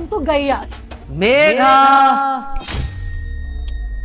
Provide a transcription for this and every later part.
तू तो गई आज। मेघा,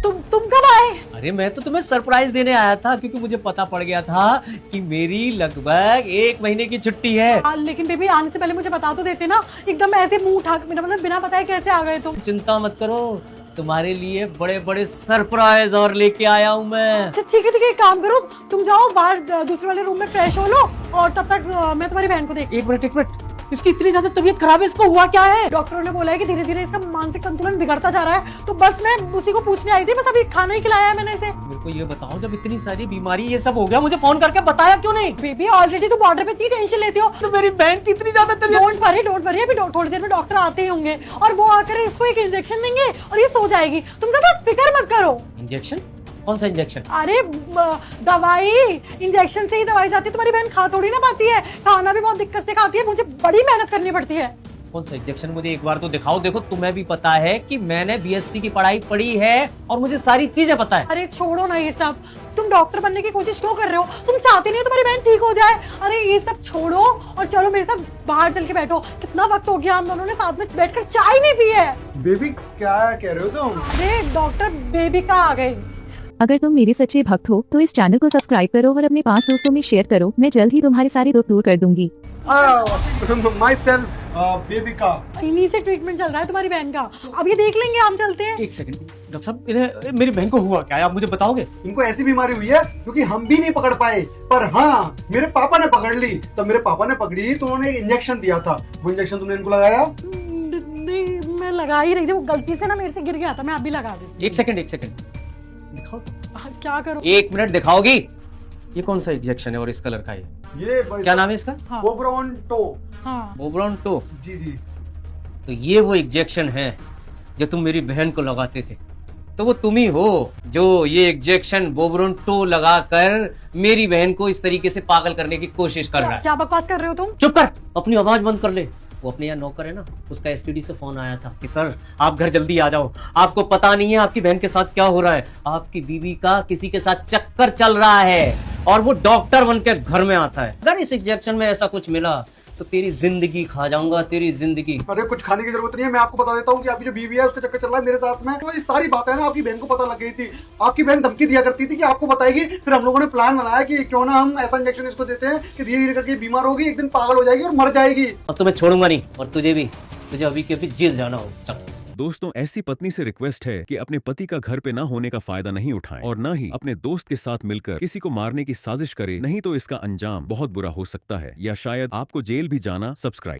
तुम कब आए? अरे मैं तो तुम्हें सरप्राइज देने आया था क्योंकि मुझे पता पड़ गया था कि मेरी लगभग 1 महीने की छुट्टी है। लेकिन बेबी आने से पहले मुझे बता तो देते ना, एकदम ऐसे मुंह उठा मेरा मतलब बिना बताए कैसे आ गए तुम? चिंता मत करो, तुम्हारे लिए बड़े बड़े सरप्राइज और लेके आया हूँ मैं। अच्छा ठीक है, एक काम करो, तुम जाओ बाहर दूसरे वाले रूम में फ्रेश हो लो और तब तक मैं तुम्हारी बहन को देख। एक मिनट, इसकी इतनी ज्यादा तबीयत खराब है, इसको हुआ क्या है? डॉक्टरों ने बोला है कि धीरे धीरे इसका मानसिक संतुलन बिगड़ता जा रहा है, तो बस मैं उसी को पूछने आई थी, बस अभी खाना ही खिलाया है मैंने इसे। मेरे को ये बताओ, जब इतनी सारी बीमारी ये सब हो गया, मुझे फोन करके बताया क्यों नहीं? बेबी ऑलरेडी तुम बॉर्डर पे इतनी टेंशन लेती हो। तो मेरी बहन की इतनी ज्यादा तबीयत। डोंट वरी, अभी थोड़ी देर में डॉक्टर आते ही होंगे और वो आकर इसको एक इंजेक्शन देंगे और ये सो जाएगी। तुम सब फिक्र मत करो। इंजेक्शन? कौन सा इंजेक्शन? अरे दवाई, इंजेक्शन से ही दवाई जाती है। तुम्हारी बहन खा थोड़ी ना पाती है, खाना भी बहुत दिक्कत से खाती है, मुझे बड़ी मेहनत करनी पड़ती है। कौन सा इंजेक्शन? मुझे एक बार तो दिखाओ। देखो तुम्हें भी पता है कि मैंने बीएससी की पढ़ाई पढ़ी है और मुझे सारी चीजें पता है। अरे छोड़ो ना ये सब, तुम डॉक्टर बनने की कोशिश क्यों कर रहे हो? तुम चाहती नहीं हो तुम्हारी बहन ठीक हो जाए? अरे ये सब छोड़ो और चलो मेरे साथ बाहर चल के बैठो। कितना वक्त हो गया हम दोनों ने साथ में बैठकर चाय नहीं पी है। बेबी क्या कह रहे हो तुम? अरे डॉक्टर बेबिका आ गई। अगर तुम मेरी सच्चे भक्त हो तो इस चैनल को सब्सक्राइब करो और अपने 5 दोस्तों में शेयर करो। मैं जल्द ही तुम्हारे सारे दुख दूर कर दूंगी। माई सेल्फ बेबिका। इन्हीं से ट्रीटमेंट चल रहा है तुम्हारी बहन का। अब ये देख लेंगे, हम चलते हैं। एक सेकंड डॉक्टर साहब, इन्हें मेरी बहन को हुआ क्या है, आप मुझे बताओगे? इनको ऐसी बीमारी हुई है जो कि हम भी नहीं पकड़ पाए, पर हाँ मेरे पापा ने पकड़ ली। तो मेरे पापा ने पकड़ी तो उन्होंने एक इंजेक्शन दिया था। वो इंजेक्शन तुमने इनको लगाया? नहीं मैं लगा ही रही थी, वो गलती से ना मेरे से गिर गया था, मैं अभी लगा दी। एक सेकंड दिखाओ। क्या करूं? 1 मिनट दिखाओगी? ये कौन सा इंजेक्शन है और इस कलर का है? ये क्या नाम है इसका? हाँ। बोब्रोन टो। हाँ। बोब्रोन टो। जी जी। तो ये वो इंजेक्शन है जो तुम मेरी बहन को लगाते थे। तो वो तुम ही हो जो ये इंजेक्शन बोब्रोन टो लगाकर मेरी बहन को इस तरीके से पागल करने की कोशिश कर रहा है। क्या बकवास कर रहे हो तुम? चुप कर, अपनी आवाज बंद कर ले। वो अपने यहाँ नौकर है ना, उसका एसटीडी से फोन आया था कि सर आप घर जल्दी आ जाओ, आपको पता नहीं है आपकी बहन के साथ क्या हो रहा है। आपकी बीवी का किसी के साथ चक्कर चल रहा है और वो डॉक्टर बन के घर में आता है। अगर इस इंजेक्शन में ऐसा कुछ मिला तो तेरी जिंदगी खा जाऊंगा, तेरी जिंदगी। अरे कुछ खाने की जरूरत नहीं है, मैं आपको बता देता हूँ कि आपकी जो बीवी है उसका चक्कर चल रहा है मेरे साथ में। तो ये सारी बातें ना आपकी बहन को पता लग गई थी। आपकी बहन धमकी दिया करती थी कि आपको बताएगी। फिर हम लोगों ने प्लान बनाया कि क्यों ना हम ऐसा इंजेक्शन इसको देते हैं कि धीरे धीरे करके बीमार होगी, एक दिन पागल हो जाएगी और मर जाएगी। और तुम्हें छोड़ूंगा नहीं, और तुझे भी, तुझे अभी के अभी जेल जाना हो। चल। दोस्तों, ऐसी पत्नी से रिक्वेस्ट है कि अपने पति का घर पे ना होने का फायदा नहीं उठाएं और ना ही अपने दोस्त के साथ मिलकर किसी को मारने की साजिश करे, नहीं तो इसका अंजाम बहुत बुरा हो सकता है या शायद आपको जेल भी जाना। सब्सक्राइब।